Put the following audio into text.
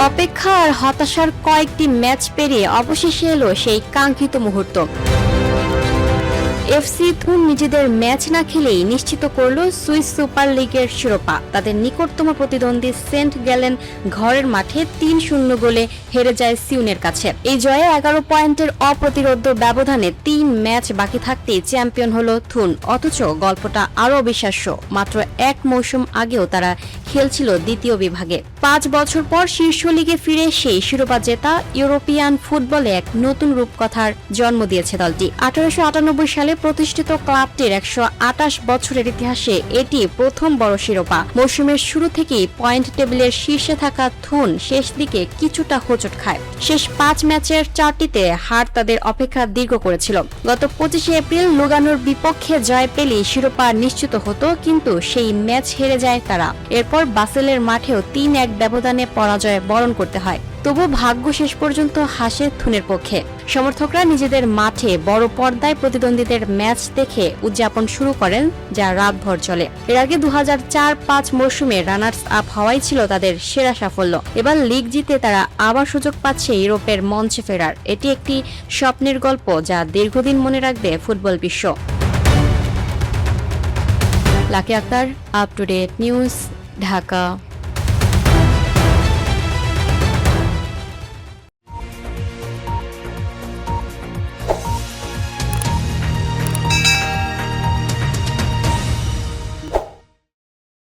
অপেক্ষা আর হতাশার কয়েকটি ম্যাচ পেরিয়ে অবশেষে এলো সেই কাঙ্ক্ষিত মুহূর্ত। এফসি থুন নিজেদের ম্যাচ না খেলেই নিশ্চিত করল সুইস সুপার লিগের শিরোপা। তাদের নিকটতম প্রতিদ্বন্দ্বী সেন্ট গ্যালেন ঘরের মাঠে ৩-০ গোলে হেরে যায় সিউনের কাছে। এই জয়ে ১১ পয়েন্টের অপ্রতিরোধ্য ব্যবধানে ৩ ম্যাচ বাকি থাকতেই চ্যাম্পিয়ন হল থুন। অথচ গল্পটা আরও অবিশ্বাস্য, মাত্র ১ মৌসুম আগেও তারা খেলছিল দ্বিতীয় বিভাগে। ৫ বছর পর শীর্ষ লিগে ফিরে সেই শিরোপা জেতা ইউরোপিয়ান ফুটবলে এক নতুন রূপকথার জন্ম দিয়েছে দলটি। ১৮৯৮ সালে প্রতিষ্ঠিত ক্লাবটির ১২৮ বছরের ইতিহাসে এটি প্রথম বড় শিরোপা। মৌসুমের শুরু থেকেই পয়েন্ট টেবিলের শীর্ষে থাকা থুন শেষ দিকে কিছুটা হোঁচট খায়। শেষ ৫ ম্যাচের ৪টিতে হার তাদের অপেক্ষা দীর্ঘ করেছিল। গত ২৫ এপ্রিল লুগানোর বিপক্ষে জয় পেলেই শিরোপা নিশ্চিত হতো, কিন্তু সেই ম্যাচ হেরে যায় তারা। এরপর বাসেলের মাঠেও ৩-১ ব্যবধানে পরাজয় বরণ করতে হয়। তবু ভাগ্য শেষ পর্যন্ত হাসে থুনের পক্ষে। সমর্থকরা নিজেদের মাঠে বড় পর্দায় প্রতিদ্বন্দ্বীদের ম্যাচ দেখে উদযাপন শুরু করেন, যা রাতভর চলে। এর আগে ২০০৪-৫ মৌসুমে রানার্স আপ হওয়াই ছিল তাদের সেরা সাফল্য। এবার লিগ জিতে তারা আবার সুযোগ পাচ্ছে ইউরোপের মঞ্চে ফেরার। এটি একটি স্বপ্নের গল্প যা দীর্ঘদিন মনে রাখবে ফুটবল বিশ্ব। Lucky Akter, up to date news, Dhaka.